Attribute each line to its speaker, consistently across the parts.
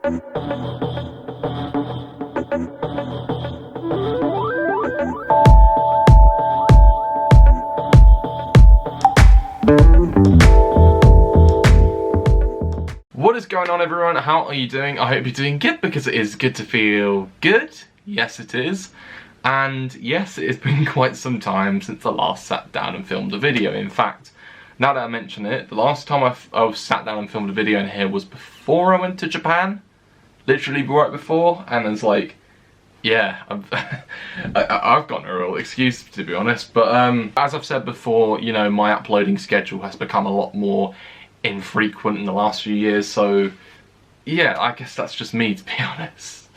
Speaker 1: What is going on, everyone? How are you doing? I hope you're doing good, because it is good to feel good. Yes, it is. And yes, it has been quite some time since I last sat down and filmed a video. In fact, now that I mention it, the last time I sat down and filmed a video in here was before I went to Japan. Literally right before, and it's like, yeah, I've got no real excuse, to be honest. But as I've said before, you know, my uploading schedule has become a lot more infrequent in the last few years, so yeah, I guess that's just me, to be honest.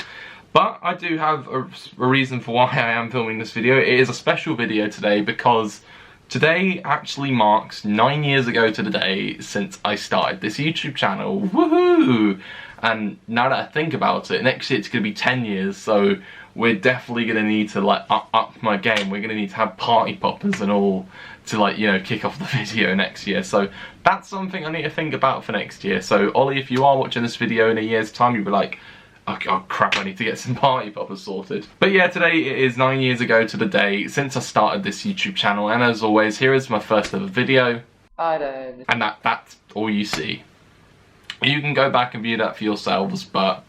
Speaker 1: But I do have a reason for why I am filming this video. It is a special video today because today actually marks 9 years ago to the day since I started this YouTube channel. Woohoo! And now that I think about it, next year it's going to be 10 years, so we're definitely going to need to like up my game. We're going to need to have party poppers and all to, like, you know, kick off the video next year. So that's something I need to think about for next year. So Ollie, if you are watching this video in a year's time, you'll be like, oh crap, I need to get some party poppers sorted. But yeah, today it is 9 years ago to the day since I started this YouTube channel, and as always, here is my first ever video. And that's all you see. You can go back and view that for yourselves, but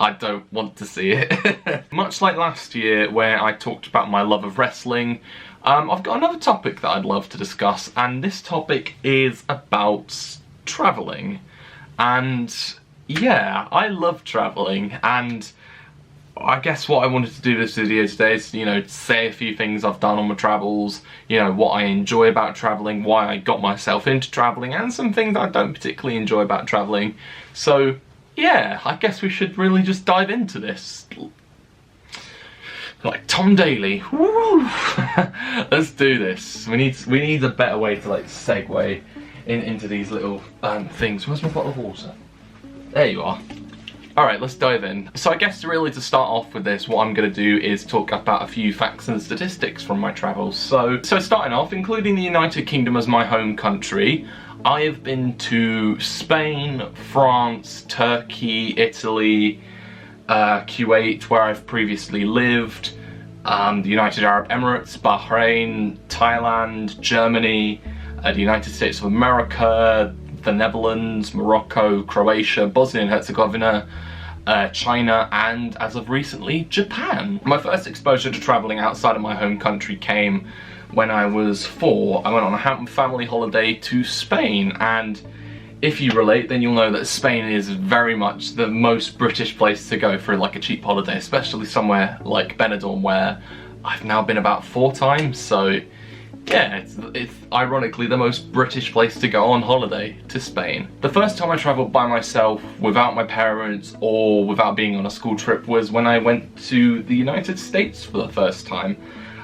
Speaker 1: I don't want to see it. Much like last year where I talked about my love of wrestling, I've got another topic that I'd love to discuss, and this topic is about travelling. And yeah, I love travelling, and I guess what I wanted to do this video today is, you know, say a few things I've done on my travels, you know, what I enjoy about travelling, why I got myself into travelling, and some things I don't particularly enjoy about travelling. So yeah, I guess we should really just dive into this. Like Tom Daly. Woo! Let's do this. We need a better way to like segue into these little things. Where's my bottle of water? There you are. Alright, let's dive in. So I guess really to start off with this, what I'm going to do is talk about a few facts and statistics from my travels. So starting off, including the United Kingdom as my home country, I have been to Spain, France, Turkey, Italy, Kuwait, where I've previously lived, the United Arab Emirates, Bahrain, Thailand, Germany, the United States of America, the Netherlands, Morocco, Croatia, Bosnia and Herzegovina, China, and as of recently, Japan. My first exposure to travelling outside of my home country came when I was 4. I went on a family holiday to Spain, and if you relate, then you'll know that Spain is very much the most British place to go for like a cheap holiday, especially somewhere like Benidorm, where I've now been about 4 times, so yeah, it's ironically the most British place to go on holiday, to Spain. The first time I travelled by myself, without my parents or without being on a school trip, was when I went to the United States for the first time.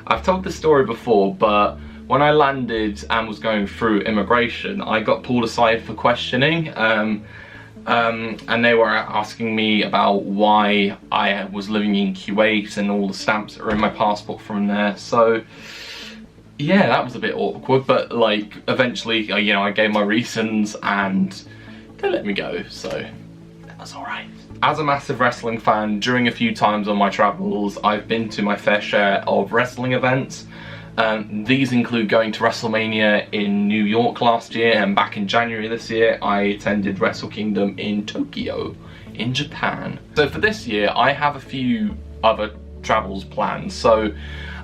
Speaker 1: I've told this story before, but when I landed and was going through immigration, I got pulled aside for questioning, and they were asking me about why I was living in Kuwait and all the stamps that were in my passport from there. So yeah, that was a bit awkward, but like eventually, you know, I gave my reasons and they let me go, so that was alright. As a massive wrestling fan, during a few times on my travels, I've been to my fair share of wrestling events. These include going to WrestleMania in New York last year, and back in January this year, I attended Wrestle Kingdom in Tokyo, in Japan. So for this year, I have a few other travels planned. So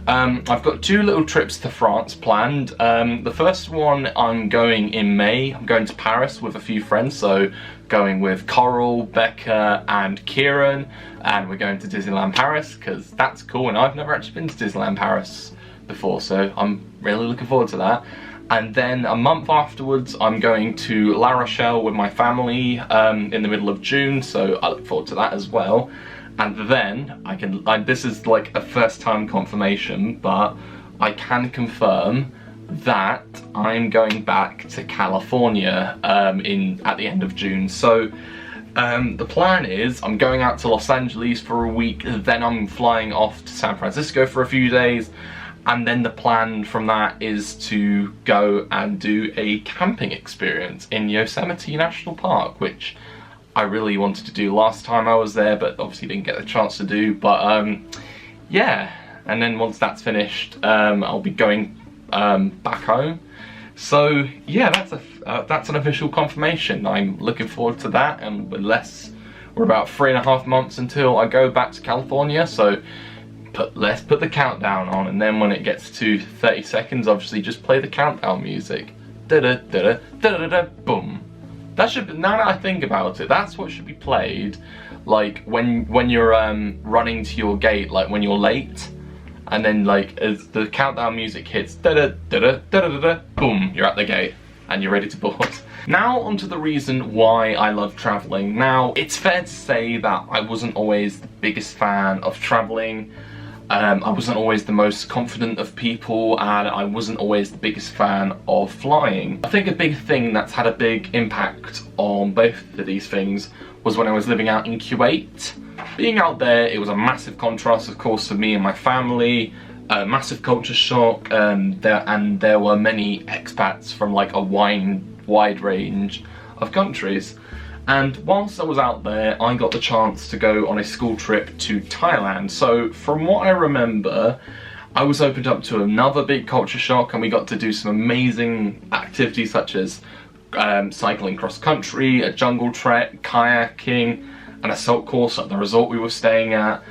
Speaker 1: I've got 2 little trips to France planned. The first one I'm going in May. I'm going to Paris with a few friends, so going with Coral, Becca and Kieran, and we're going to Disneyland Paris because that's cool, and I've never actually been to Disneyland Paris before, so I'm really looking forward to that. And then a month afterwards I'm going to La Rochelle with my family in the middle of June, so I look forward to that as well. And then this is like a first time confirmation, but I can confirm that I'm going back to California at the end of June. So the plan is I'm going out to Los Angeles for a week, then I'm flying off to San Francisco for a few days, and then the plan from that is to go and do a camping experience in Yosemite National Park, which I really wanted to do last time I was there, but obviously didn't get the chance to do. But yeah, and then once that's finished, I'll be going back home. So yeah, that's an official confirmation. I'm looking forward to that, and we're about 3.5 months until I go back to California. So let's put the countdown on, and then when it gets to 30 seconds, obviously just play the countdown music. Da da da da da da da, boom. That should be, now that I think about it, that's what should be played, like when you're running to your gate, like when you're late, and then like as the countdown music hits, da da da da da da da, boom, you're at the gate and you're ready to board. Now onto the reason why I love traveling. Now it's fair to say that I wasn't always the biggest fan of traveling. I wasn't always the most confident of people, and I wasn't always the biggest fan of flying. I think a big thing that's had a big impact on both of these things was when I was living out in Kuwait. Being out there, it was a massive contrast, of course, for me and my family, a massive culture shock, and there were many expats from like a wide range of countries. And whilst I was out there, I got the chance to go on a school trip to Thailand. So from what I remember, I was opened up to another big culture shock, and we got to do some amazing activities such as cycling cross country, a jungle trek, kayaking, an assault course at the resort we were staying at,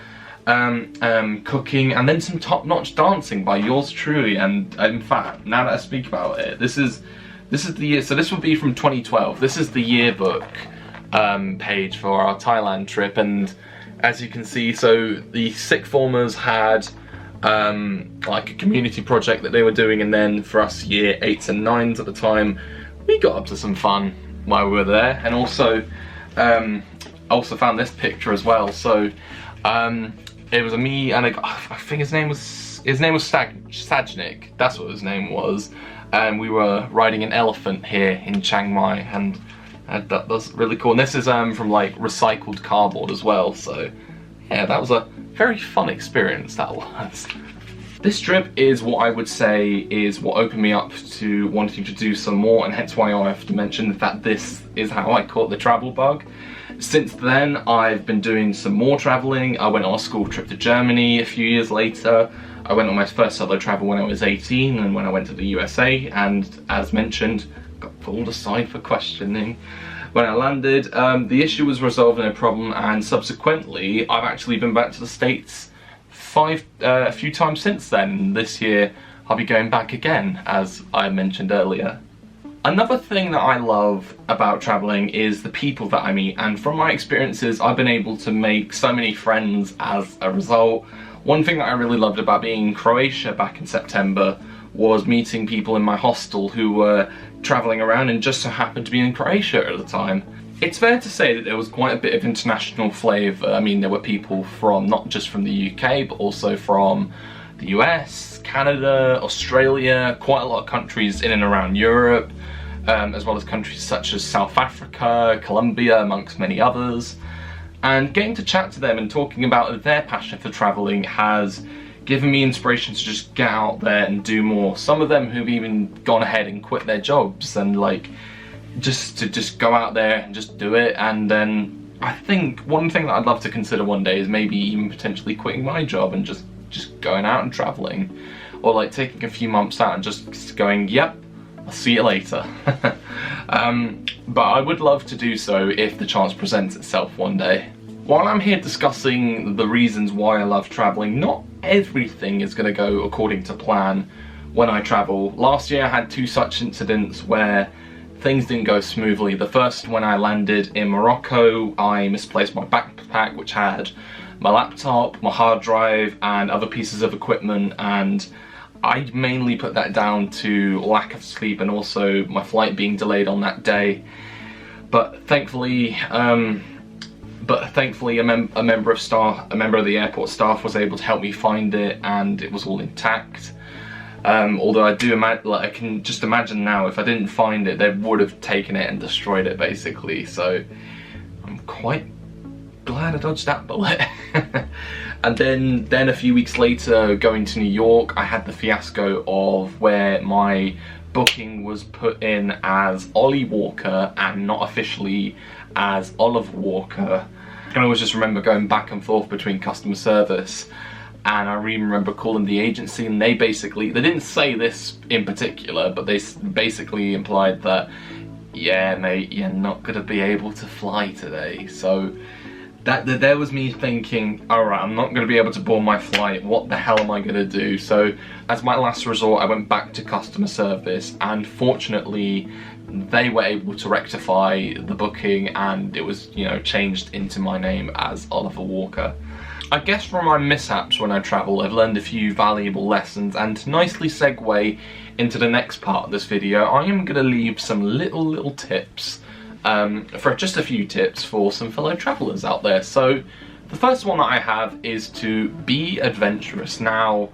Speaker 1: cooking, and then some top-notch dancing by yours truly. And in fact, now that I speak about it, this is the year, so this would be from 2012. This is the yearbook page for our Thailand trip, and as you can see, so the sixth formers had like a community project that they were doing, and then for us year 8s and 9s at the time, we got up to some fun while we were there. And also I also found this picture as well. So it was me and I think his name was Sajnik, that's what his name was, and we were riding an elephant here in Chiang Mai, and that was really cool. And this is from like recycled cardboard as well, so yeah, that was a very fun experience, that was. This trip is what I would say is what opened me up to wanting to do some more, and hence why I have to mention that this is how I caught the travel bug. Since then, I've been doing some more traveling. I went on a school trip to Germany a few years later. I went on my first solo travel when I was 18, and when I went to the USA, and as mentioned, got pulled aside for questioning. When I landed, the issue was resolved, no problem, and subsequently, I've actually been back to the States a few times since then. This year, I'll be going back again, as I mentioned earlier. Another thing that I love about traveling is the people that I meet, and from my experiences, I've been able to make so many friends as a result. One thing that I really loved about being in Croatia back in September was meeting people in my hostel who were traveling around and just so happened to be in Croatia at the time. It's fair to say that there was quite a bit of international flavour. I mean, there were people from, not just from the UK, but also from the US, Canada, Australia, quite a lot of countries in and around Europe, as well as countries such as South Africa, Colombia, amongst many others. And getting to chat to them and talking about their passion for travelling has given me inspiration to just get out there and do more. Some of them who've even gone ahead and quit their jobs and like just go out there and just do it. And then I think one thing that I'd love to consider one day is maybe even potentially quitting my job and just going out and travelling, or like taking a few months out and just going, yep, I'll see you later. But I would love to do so if the chance presents itself one day. While I'm here discussing the reasons why I love travelling, not everything is going to go according to plan when I travel. Last year I had 2 such incidents where things didn't go smoothly. The first, when I landed in Morocco, I misplaced my backpack, which had my laptop, my hard drive, and other pieces of equipment, and I mainly put that down to lack of sleep and also my flight being delayed on that day. But thankfully, a member of the airport staff was able to help me find it, and it was all intact. Although I can just imagine now, if I didn't find it, they would have taken it and destroyed it, basically. So I'm quite glad I dodged that bullet. And then a few weeks later, going to New York, I had the fiasco of where my booking was put in as Ollie Walker and not officially as Oliver Walker. I can always just remember going back and forth between customer service, and I even remember calling the agency, and they didn't say this in particular, but they basically implied that, yeah mate, you're not gonna be able to fly today. So that there was me thinking, alright, I'm not gonna be able to board my flight, what the hell am I gonna do? So as my last resort, I went back to customer service, and fortunately they were able to rectify the booking, and it was, you know, changed into my name as Oliver Walker. I guess from my mishaps when I travel, I've learned a few valuable lessons, and to nicely segue into the next part of this video, I am going to leave some little tips, for just a few tips for some fellow travellers out there. So the first one that I have is to be adventurous. Now,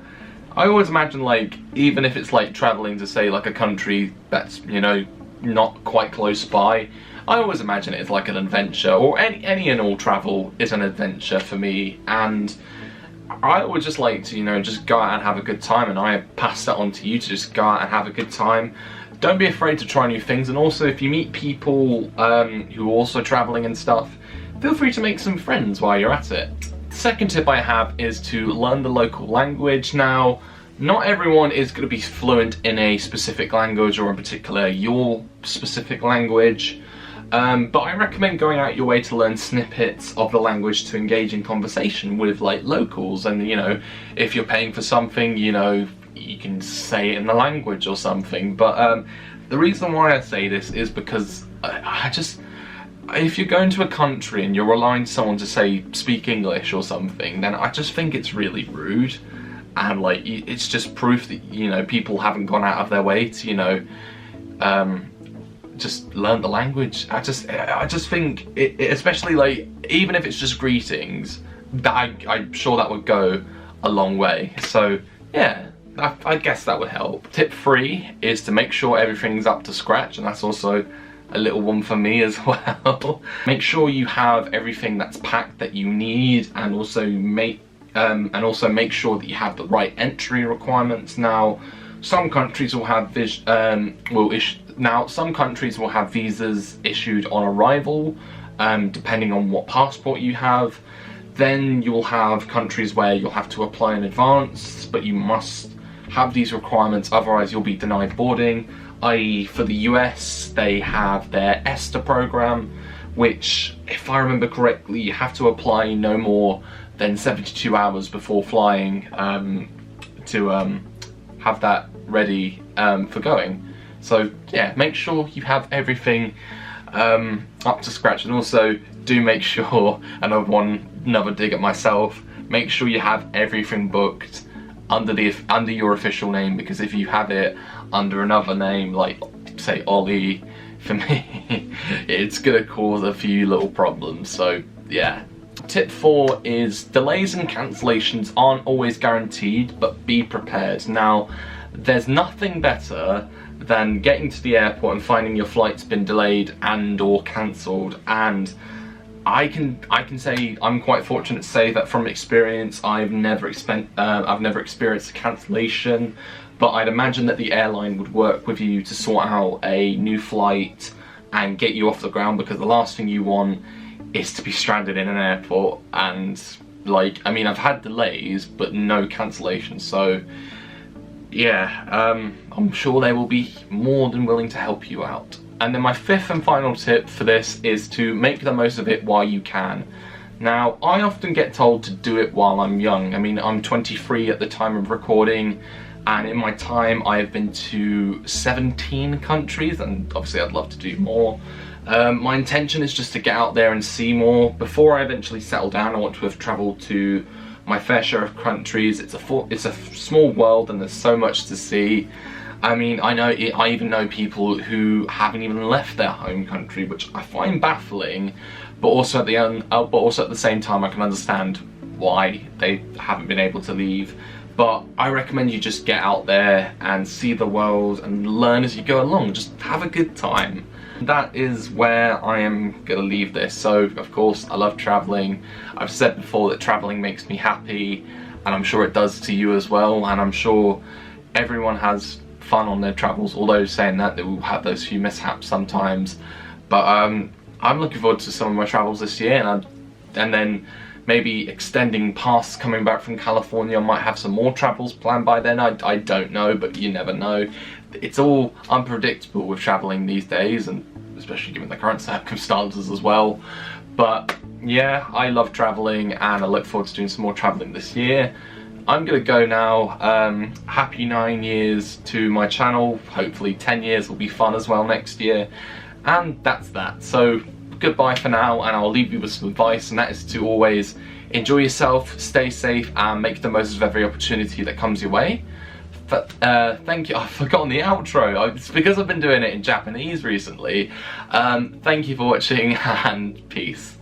Speaker 1: I always imagine, like, even if it's like travelling to, say, like a country that's, you know, not quite close by, I always imagine it as like an adventure, or any and all travel is an adventure for me, and I would just like to, you know, just go out and have a good time, and I pass that on to you to just go out and have a good time. Don't be afraid to try new things, and also if you meet people who are also travelling and stuff, feel free to make some friends while you're at it. The second tip I have is to learn the local language. Now, not everyone is going to be fluent in a specific language, or in particular your specific language. But I recommend going out your way to learn snippets of the language to engage in conversation with, like, locals, and, you know, if you're paying for something, you know, you can say it in the language or something. But the reason why I say this is because if you're going to a country and you're relying on someone to speak English or something, then I just think it's really rude, and, like, it's just proof that, you know, people haven't gone out of their way to, you know, just learn the language. I just think especially, like, even if it's just greetings, that I'm sure that would go a long way. So yeah, I guess that would help. Tip 3 is to make sure everything's up to scratch, and that's also a little one for me as well. Make sure you have everything that's packed that you need, and also make sure that you have the right entry requirements. Now, some countries will have some countries will have visas issued on arrival, depending on what passport you have. Then you'll have countries where you'll have to apply in advance, but you must have these requirements, otherwise you'll be denied boarding. i.e. for the US, they have their ESTA program, which, if I remember correctly, you have to apply no more than 72 hours before flying to have that ready for going. So yeah, make sure you have everything up to scratch, and also do make sure, another dig at myself, make sure you have everything booked under your official name, because if you have it under another name, like say Ollie, for me, it's gonna cause a few little problems. So yeah. Tip 4 is delays and cancellations aren't always guaranteed, but be prepared. Now, there's nothing better than getting to the airport and finding your flight's been delayed and or cancelled, and I can say I'm quite fortunate to say that from experience I've never experienced a cancellation, but I'd imagine that the airline would work with you to sort out a new flight and get you off the ground, because the last thing you want is to be stranded in an airport. And, like, I mean, I've had delays but no cancellations, so yeah, I'm sure they will be more than willing to help you out. And then my 5th and final tip for this is to make the most of it while you can. Now, I often get told to do it while I'm young. I mean, I'm 23 at the time of recording, and in my time I have been to 17 countries, and obviously I'd love to do more. My intention is just to get out there and see more. Before I eventually settle down, I want to have travelled to my fair share of countries. It's a small world, and there's so much to see. I mean, I even know people who haven't even left their home country, which I find baffling, but also at the same time I can understand why they haven't been able to leave. But I recommend you just get out there and see the world and learn as you go along. Just have a good time. That is where I am gonna leave this. So, of course, I love traveling. I've said before that traveling makes me happy, and I'm sure it does to you as well, and I'm sure everyone has fun on their travels, although saying that they will have those few mishaps sometimes. But I'm looking forward to some of my travels this year, and then maybe extending past coming back from California. I might have some more travels planned by then. I don't know, but you never know. It's all unpredictable with traveling these days, and especially given the current circumstances as well. But yeah, I love traveling, and I look forward to doing some more traveling this year. I'm gonna go now. Happy 9 years to my channel. Hopefully 10 years will be fun as well next year. And that's that. So goodbye for now, and I'll leave you with some advice, and that is to always enjoy yourself, stay safe, and make the most of every opportunity that comes your way. But thank you. I've forgotten the outro. It's because I've been doing it in Japanese recently. Thank you for watching, and peace.